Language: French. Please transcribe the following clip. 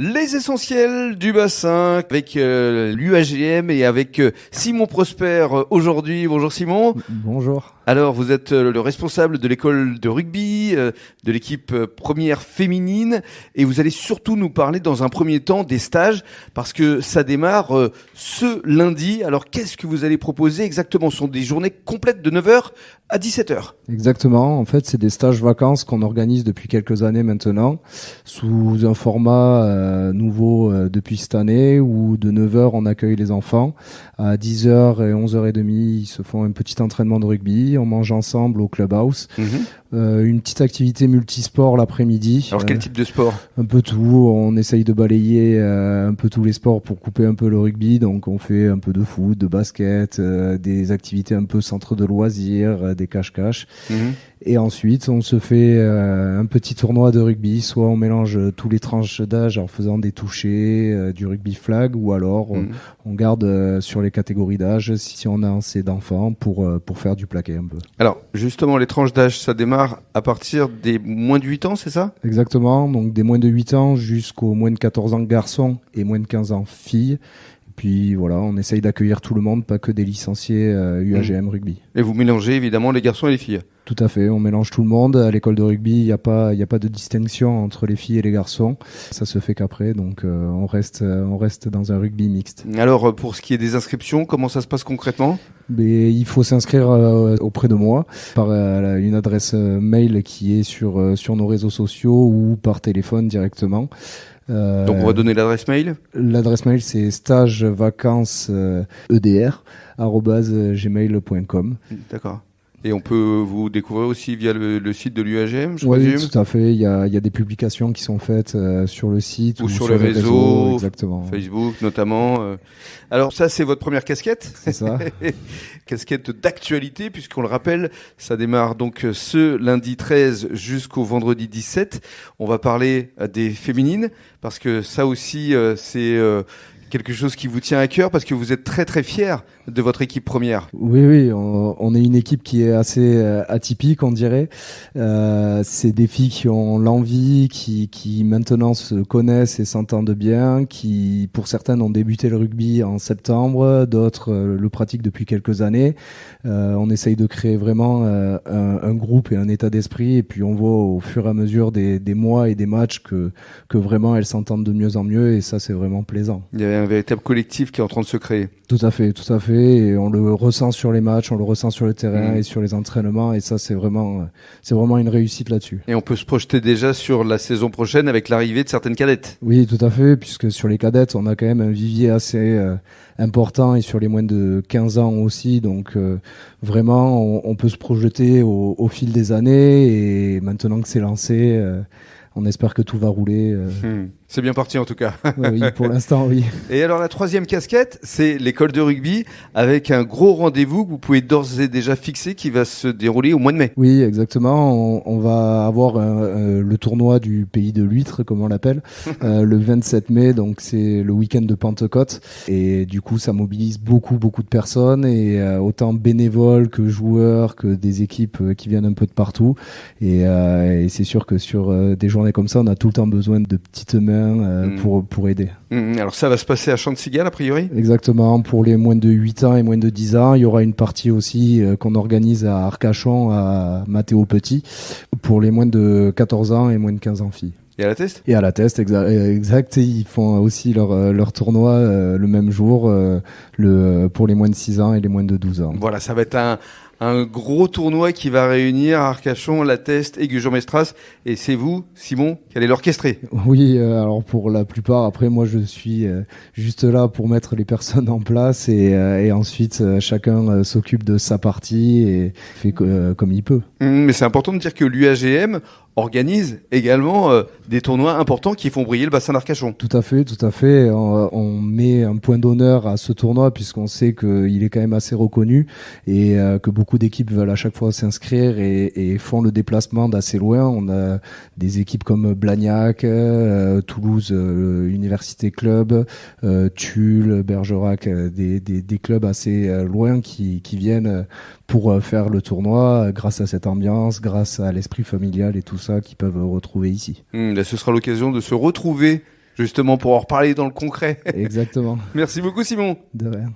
Les essentiels du bassin avec l'UAGM et avec Simon Prosper aujourd'hui. Bonjour Simon. Bonjour. Alors vous êtes le responsable de l'école de rugby, de l'équipe première féminine et vous allez surtout nous parler dans un premier temps des stages parce que ça démarre ce lundi. Alors qu'est-ce que vous allez proposer exactement? Ce sont des journées complètes de 9h à 17h. Exactement. En fait, c'est des stages vacances qu'on organise depuis quelques années maintenant sous un format nouveau depuis cette année où de 9h on accueille les enfants. À 10h et 11h30 ils se font un petit entraînement de rugby. On mange ensemble au clubhouse. Une petite activité multisport l'après-midi. Alors quel type de sport? Un peu tout. On essaye de balayer un peu tous les sports pour couper un peu le rugby. Donc on fait un peu de foot, de basket, des activités un peu centre de loisirs, des cache-cache. Et ensuite on se fait un petit tournoi de rugby. Soit on mélange tous les tranches d'âge en faisant des touchés, du rugby flag, ou alors on garde sur les catégories d'âge si on a assez d'enfants pour faire du plaqué un peu. Alors justement les tranches d'âge ça démarre à partir des moins de 8 ans, c'est ça? Exactement, donc des moins de 8 ans jusqu'aux moins de 14 ans garçons et moins de 15 ans filles. Et puis voilà, on essaye d'accueillir tout le monde, pas que des licenciés UAGM rugby. Et vous mélangez évidemment les garçons et les filles? Tout à fait, on mélange tout le monde. À l'école de rugby, il n'y a pas de distinction entre les filles et les garçons. Ça se fait qu'après, donc on reste dans un rugby mixte. Alors pour ce qui est des inscriptions, comment ça se passe concrètement? Mais il faut s'inscrire auprès de moi par une adresse mail qui est sur nos réseaux sociaux ou par téléphone directement. Donc on va donner l'adresse mail. L'adresse mail c'est stagevacances.edr@gmail.com. D'accord. Et on peut vous découvrir aussi via le site de l'UAGM, je présume. Oui, tout à fait. Il y a des publications qui sont faites sur le site ou sur les réseaux, exactement. Facebook notamment. Alors ça, c'est votre première casquette. C'est ça. Casquette d'actualité, puisqu'on le rappelle, ça démarre donc ce lundi 13 jusqu'au vendredi 17. On va parler des féminines, parce que ça aussi, c'est quelque chose qui vous tient à cœur, parce que vous êtes très très fiers de votre équipe première. Oui, on est une équipe qui est assez atypique, on dirait. C'est des filles qui ont l'envie, qui maintenant se connaissent et s'entendent bien, qui pour certaines ont débuté le rugby en septembre, d'autres le pratiquent depuis quelques années. On essaye de créer vraiment un groupe et un état d'esprit, et puis on voit au fur et à mesure des mois et des matchs que vraiment elles s'entendent de mieux en mieux, et ça c'est vraiment plaisant. Il y a un véritable collectif qui est en train de se créer. Tout à fait. Et on le ressent sur les matchs, on le ressent sur le terrain et sur les entraînements, et ça c'est vraiment une réussite là-dessus. Et on peut se projeter déjà sur la saison prochaine avec l'arrivée de certaines cadettes. Oui, tout à fait, puisque sur les cadettes, on a quand même un vivier assez important, et sur les moins de 15 ans aussi, donc vraiment on peut se projeter au fil des années, et maintenant que c'est lancé, on espère que tout va rouler. C'est bien parti en tout cas. Oui, pour l'instant, oui. Et alors la troisième casquette, c'est l'école de rugby, avec un gros rendez-vous que vous pouvez d'ores et déjà fixer, qui va se dérouler au mois de mai. Oui, exactement. On va avoir le tournoi du pays de l'huître, comme on l'appelle, le 27 mai. Donc c'est le week-end de Pentecôte. Et du coup, ça mobilise beaucoup de personnes, et autant bénévoles que joueurs, que des équipes qui viennent un peu de partout. Et c'est sûr que sur des journées comme ça, on a tout le temps besoin de petites mains pour aider. Alors ça va se passer à Chantigal a priori? Exactement, pour les moins de 8 ans et moins de 10 ans. Il y aura une partie aussi qu'on organise à Arcachon, à Mathéo Petit, pour les moins de 14 ans et moins de 15 ans filles. Et à la Teste? Et à la Teste, exact. Ils font aussi leur tournoi le même jour, pour les moins de 6 ans et les moins de 12 ans. Voilà, ça va être un gros tournoi qui va réunir Arcachon, La Teste et Gujan-Mestras. Et c'est vous, Simon, qui allez l'orchestrer. Oui, alors pour la plupart, après moi je suis juste là pour mettre les personnes en place, et ensuite chacun s'occupe de sa partie et fait comme il peut. Mais c'est important de dire que l'UAGM organise également des tournois importants qui font briller le bassin d'Arcachon. Tout à fait. On met un point d'honneur à ce tournoi, puisqu'on sait qu'il est quand même assez reconnu, et que beaucoup d'équipes veulent à chaque fois s'inscrire et font le déplacement d'assez loin. On a des équipes comme Blagnac, Toulouse Université Club, Tulle, Bergerac, des clubs assez loin qui viennent pour faire le tournoi, grâce à cette ambiance, grâce à l'esprit familial et tout ça qu'ils peuvent retrouver ici. Ce sera l'occasion de se retrouver Justement pour en reparler dans le concret. Exactement. Merci beaucoup Simon. De rien.